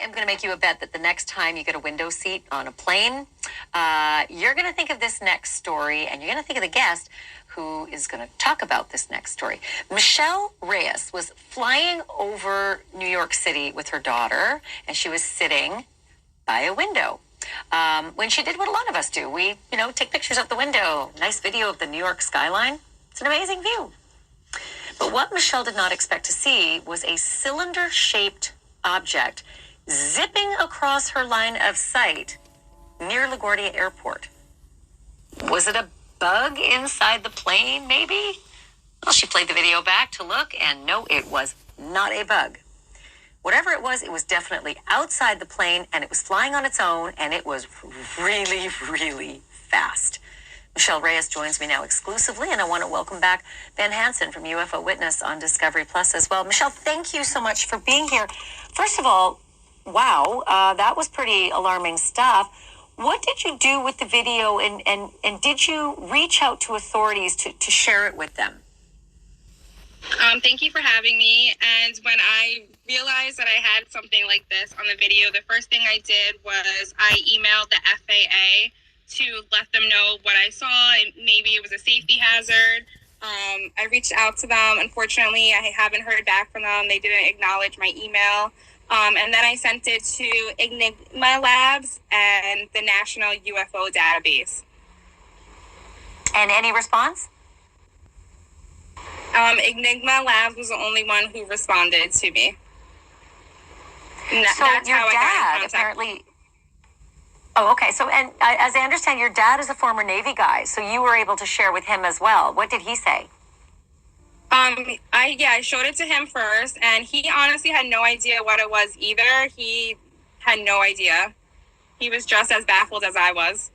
am going to make you a bet that the next time you get a window seat on a plane, you're going to think of this next story, and you're going to think of the guest who is going to talk about this next story. Michelle Reyes was flying over New York City with her daughter, and she was sitting by a window. When she did what a lot of us do, we, take pictures of the window, nice video of the New York skyline. It's an amazing view. But what Michelle did not expect to see was a cylinder-shaped object zipping across her line of sight near LaGuardia Airport. Was it a bug inside the plane, maybe? Well, she played the video back to look, and no, it was not a bug. Whatever it was definitely outside the plane, and it was flying on its own, and it was really, really fast. Michelle Reyes joins me now exclusively, and I want to welcome back Ben Hansen from UFO Witness on Discovery Plus as well. Michelle, thank you so much for being here. First of all, wow, that was pretty alarming stuff. What did you do with the video, and did you reach out to authorities to share it with them? Thank you for having me. And when I realized that I had something like this on the video, the first thing I did was I emailed the FAA to let them know what I saw, and maybe it was a safety hazard. I reached out to them. Unfortunately, I haven't heard back from them. They didn't acknowledge my email. And then I sent it to Enigma Labs and the National UFO Database. And any response? Enigma Labs was the only one who responded to me. So that's your dad apparently... Oh, okay. So, and as I understand, your dad is a former Navy guy, so you were able to share with him as well. What did he say? I showed it to him first, and he honestly had no idea what it was either. He had no idea. He was just as baffled as I was.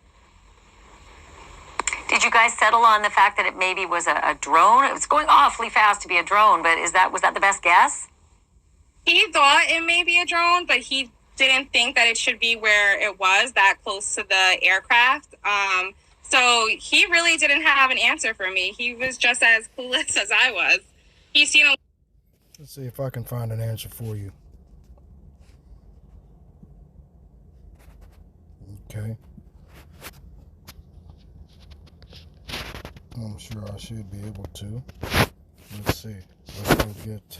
Did you guys settle on the fact that it maybe was a drone? It was going awfully fast to be a drone, but was that the best guess? He thought it may be a drone, but he didn't think that it should be where it was, that close to the aircraft. So he really didn't have an answer for me. He was just as clueless as I was. He's seen a... Let's see if I can find an answer for you. Okay. I'm sure I should be able to. Let's see. Let's go get...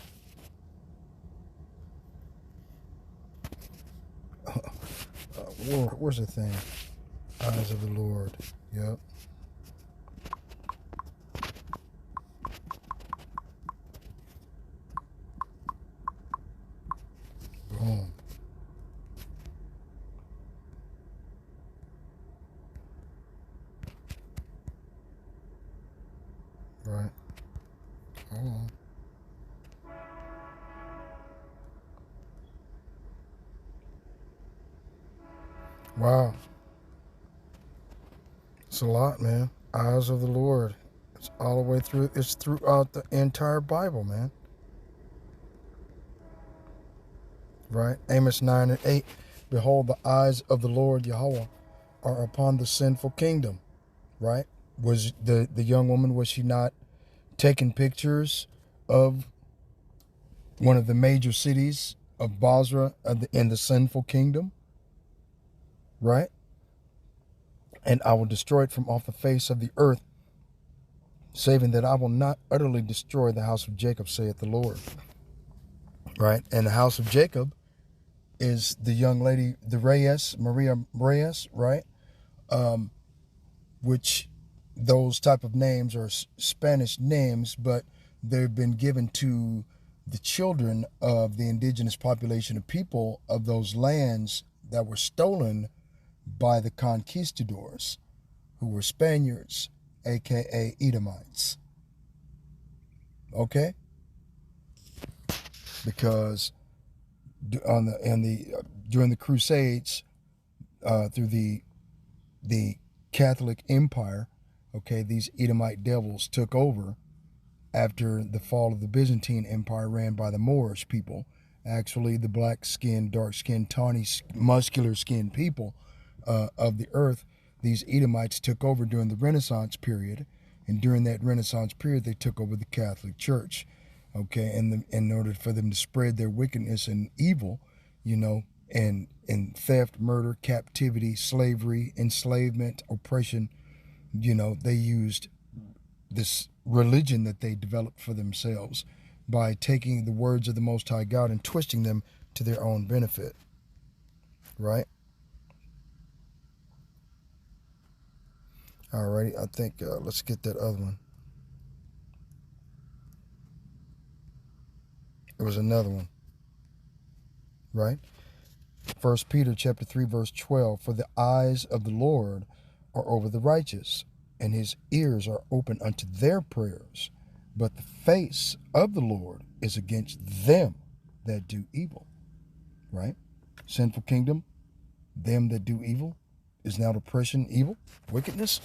where's the thing? Eyes of the Lord. Yep. Boom. Right. Hold on. Wow. It's a lot, man. Eyes of the Lord. It's all the way through. It's throughout the entire Bible, man. Right? Amos 9 and 8. Behold, the eyes of the Lord Yahweh are upon the sinful kingdom. Right? Was the young woman, was she not taking pictures of one of the major cities of Basra in the sinful kingdom? Right? And I will destroy it from off the face of the earth, saving that I will not utterly destroy the house of Jacob, saith the Lord. Right? And the house of Jacob is the young lady, the Reyes, Maria Reyes, right? Which those type of names are Spanish names, but they've been given to the children of the indigenous population of people of those lands that were stolen by the conquistadors, who were Spaniards, aka Edomites. Okay? Because during the Crusades, through the Catholic Empire, okay, these Edomite devils took over after the fall of the Byzantine Empire ran by the Moorish people. Actually, the black-skinned, dark-skinned, tawny, muscular-skinned people of the earth, these Edomites took over during the Renaissance period, and during that Renaissance period, they took over the Catholic Church, okay, and in order for them to spread their wickedness and evil, and theft, murder, captivity, slavery, enslavement, oppression. They used this religion that they developed for themselves by taking the words of the Most High God and twisting them to their own benefit, right? Alrighty, I think let's get that other one. It was another one, right? 1 Peter chapter 3, verse 12, for the eyes of the Lord are over the righteous, and his ears are open unto their prayers. But the face of the Lord is against them that do evil. Right? Sinful kingdom, them that do evil, is now oppression, evil, wickedness.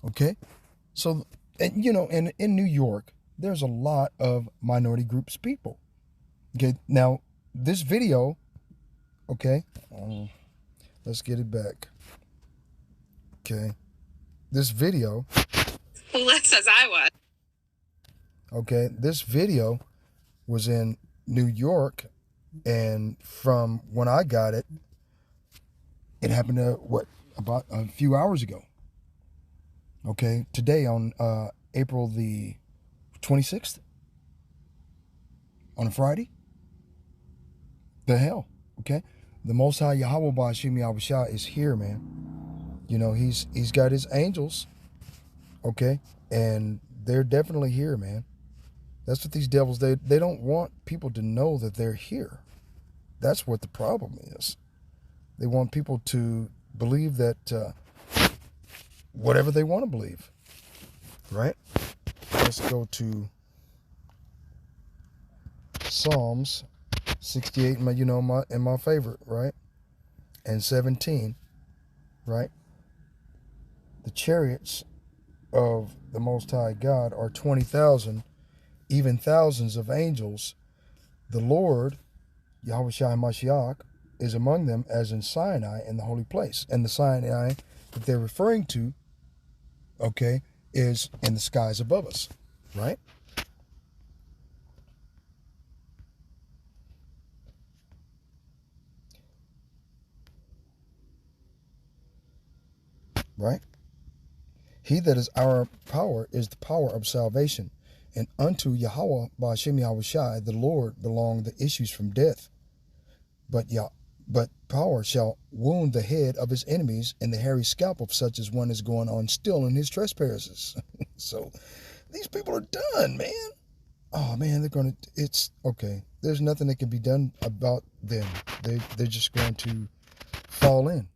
Okay? So, and in New York, there's a lot of minority groups people. Okay? Now, this video, okay, let's get it back. Okay. This video. Who says I was? Okay, this video was in New York, and from when I got it, it happened about a few hours ago. Okay, today on April the 26th, on a Friday. The hell, okay? The Most High Yahweh Ba'ashim Yahushua is here, man. He's got his angels, okay? And they're definitely here, man. That's what these devils, they don't want people to know that they're here. That's what the problem is. They want people to believe that whatever they want to believe, right? Let's go to Psalms 68, my favorite, right? And 17, right? The chariots of the Most High God are 20,000, even thousands of angels. The Lord, Yahushua Mashiach, is among them as in Sinai in the holy place. And the Sinai that they're referring to, okay, is in the skies above us, right? Right? He that is our power is the power of salvation. And unto Yahweh Ba'ashim Yahushai, the Lord, belong the issues from death. But power shall wound the head of his enemies, and the hairy scalp of such as one is going on still in his trespasses. So these people are done, man. Oh man, it's okay. There's nothing that can be done about them. They're just going to fall in.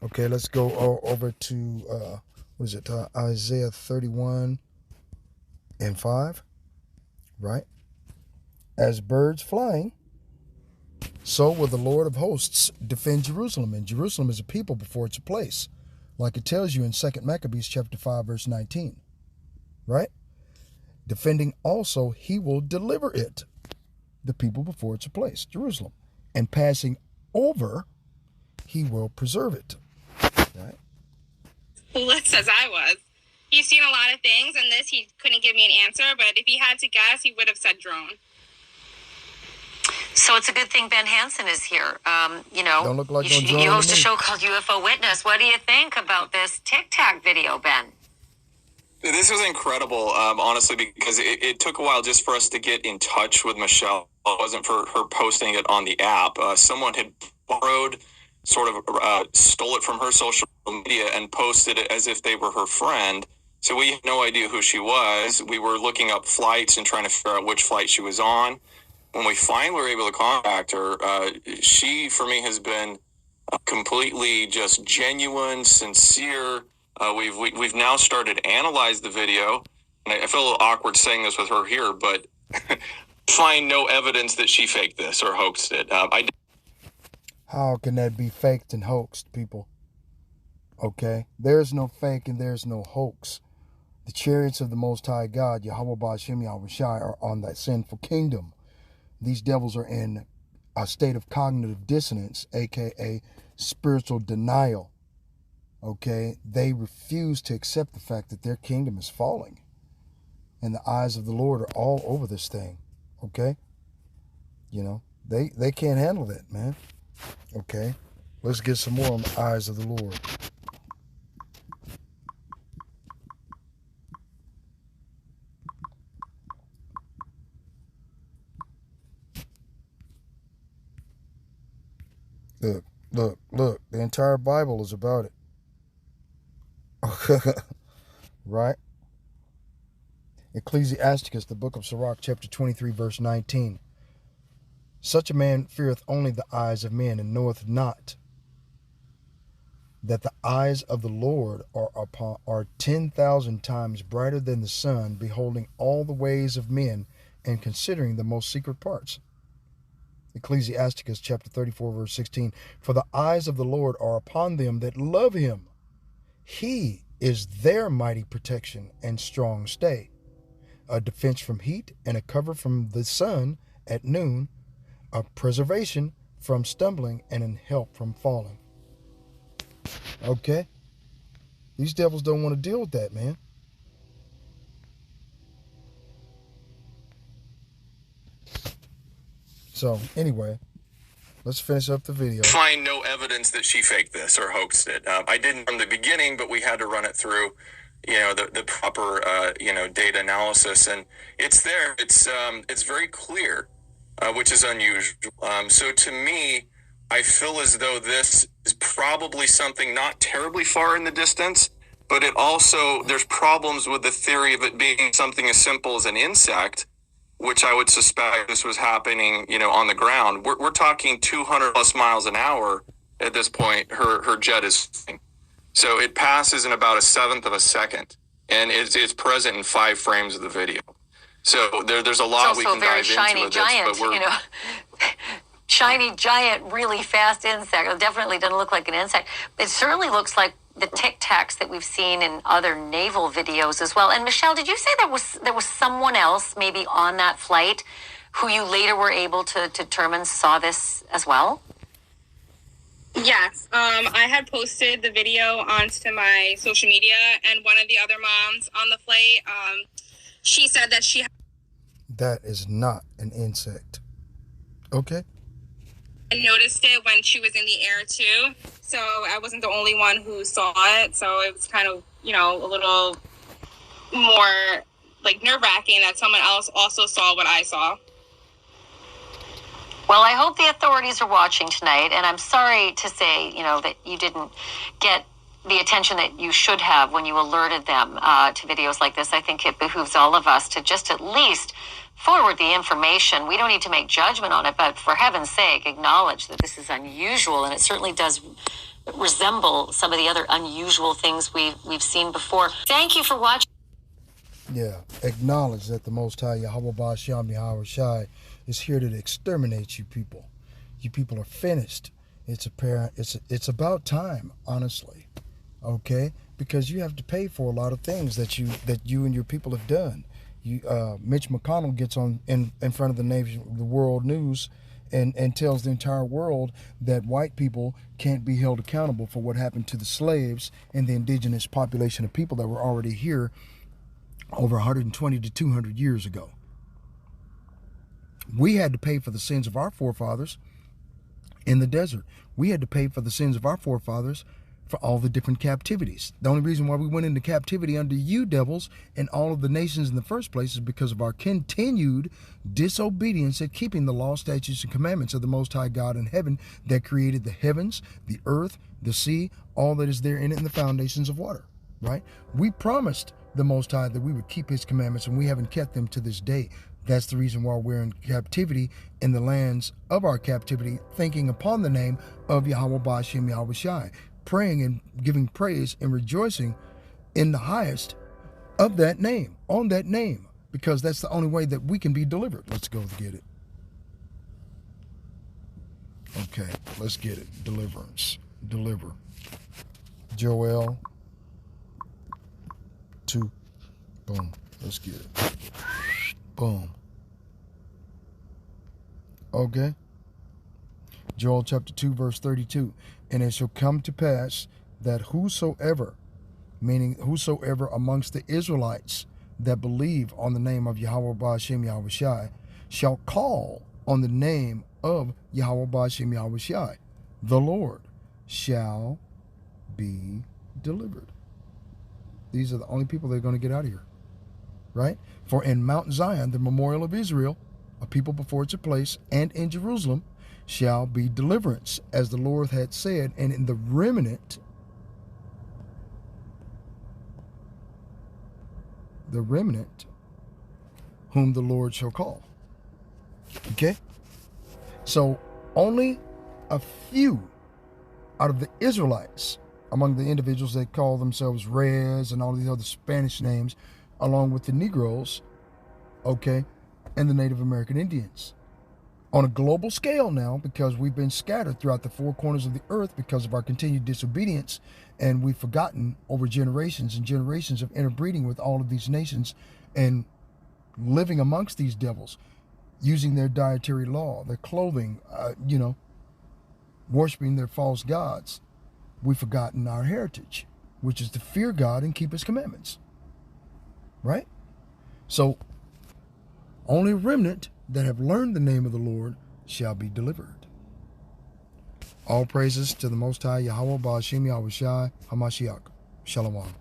Okay, let's go over to Isaiah 31 and 5, right? As birds flying, so will the Lord of hosts defend Jerusalem. And Jerusalem is a people before it's a place, like it tells you in 2 Maccabees chapter 5, verse 19, right? Defending also, he will deliver it, the people before it's a place, Jerusalem. And passing over, he will preserve it, right? Who says I was? He's seen a lot of things, and this he couldn't give me an answer, but if he had to guess, he would have said drone. So it's a good thing Ben Hansen is here. Don't look like you host a show called UFO Witness. What do you think about this Tic Tac video, Ben? This was incredible, honestly, because it took a while just for us to get in touch with Michelle. It wasn't for her posting it on the app. Someone had borrowed, stole it from her social media and posted it as if they were her friend. So we had no idea who she was. We were looking up flights and trying to figure out which flight she was on. When we finally were able to contact her, she, for me, has been completely just genuine, sincere. We've now started to analyze the video. And I feel a little awkward saying this with her here, but find no evidence that she faked this or hoaxed it. How can that be faked and hoaxed, people? Okay? There's no fake and there's no hoax. The chariots of the Most High God, Yahweh Ba'ashim Yahushai, are on that sinful kingdom. These devils are in a state of cognitive dissonance, aka spiritual denial. Okay? They refuse to accept the fact that their kingdom is falling. And the eyes of the Lord are all over this thing. Okay? They can't handle that, man. Okay, let's get some more on the eyes of the Lord. Look, look, look. The entire Bible is about it. Right? Ecclesiasticus, the book of Sirach, chapter 23, verse 19. Such a man feareth only the eyes of men, and knoweth not that the eyes of the Lord are 10,000 times brighter than the sun, beholding all the ways of men, and considering the most secret parts. Ecclesiasticus chapter 34, verse 16. For the eyes of the Lord are upon them that love him. He is their mighty protection and strong stay, a defense from heat and a cover from the sun at noon, a preservation from stumbling and an help from falling. Okay? These devils don't want to deal with that, man. So, anyway, let's finish up the video. Find no evidence that she faked this or hoaxed it. I didn't from the beginning, but we had to run it through, the proper, data analysis, and it's there. It's very clear, which is unusual. So to me, I feel as though this is probably something not terribly far in the distance, but there's problems with the theory of it being something as simple as an insect, which I would suspect this was happening, on the ground. We're talking 200 plus miles an hour at this point. Her jet is flying. So it passes in about 1/7 of a second, and it's present in 5 frames of the video. So there's a lot we can dive into with this, but shiny giant, really fast insect. It definitely doesn't look like an insect. It certainly looks like the Tic Tacs that we've seen in other naval videos as well. And Michelle, did you say there was someone else maybe on that flight who you later were able to determine saw this as well? Yes, I had posted the video onto my social media, and one of the other moms on the flight, she said that That is not an insect. Okay? I noticed it when she was in the air too, so I wasn't the only one who saw it. So it was kind of, a little more like nerve-wracking that someone else also saw what I saw. Well, I hope the authorities are watching tonight, and I'm sorry to say, that you didn't get the attention that you should have when you alerted them to videos like this. I think it behooves all of us to just at least forward the information. We don't need to make judgment on it, but for heaven's sake, acknowledge that this is unusual, and it certainly does resemble some of the other unusual things we've seen before. Thank you for watching. Yeah, acknowledge that the Most High Yahweh Ba'ashem Yahweh Shai is here to exterminate you people. You people are finished. It's apparent. It's about time, honestly. Okay, because you have to pay for a lot of things that you and your people have done. Mitch McConnell gets on in front of the world news and tells the entire world that white people can't be held accountable for what happened to the slaves and the indigenous population of people that were already here over 120 to 200 years ago. We had to pay for the sins of our forefathers in the desert. We had to pay for the sins of our forefathers for all the different captivities. The only reason why we went into captivity under you devils and all of the nations in the first place is because of our continued disobedience at keeping the law, statutes, and commandments of the Most High God in heaven that created the heavens, the earth, the sea, all that is there in it, and the foundations of water, right? We promised the Most High that we would keep his commandments, and we haven't kept them to this day. That's the reason why we're in captivity in the lands of our captivity, thinking upon the name of Yahweh Ba'ashem Yahweh Shai, praying and giving praise and rejoicing in the highest of that name, on that name, because that's the only way that we can be delivered. Let's go get it. Okay, let's get it. Deliverance. Deliver. Joel 2. Boom. Let's get it. Boom. Okay. Joel chapter 2, verse 32. And it shall come to pass that whosoever, meaning whosoever amongst the Israelites that believe on the name of Yahweh Ba'ashem Yahweh Shai, shall call on the name of Yahweh Ba'ashem Yahweh Shai. the Lord shall be delivered. These are the only people that are going to get out of here, right? For in Mount Zion, the memorial of Israel, a people before its place, and in Jerusalem shall be deliverance, as the Lord had said, and in the remnant, whom the Lord shall call. Okay? So only a few out of the Israelites, among the individuals that call themselves Reyes and all these other Spanish names, along with the Negroes, okay, and the Native American Indians. On a global scale now, because we've been scattered throughout the four corners of the earth because of our continued disobedience, and we've forgotten over generations and generations of interbreeding with all of these nations and living amongst these devils, using their dietary law, their clothing, worshiping their false gods. We've forgotten our heritage, which is to fear God and keep his commandments. Right? So, only a remnant that have learned the name of the Lord shall be delivered. All praises to the Most High, Yahweh, Ba'ashim, Yahweh Shai, HaMashiach. Shalom.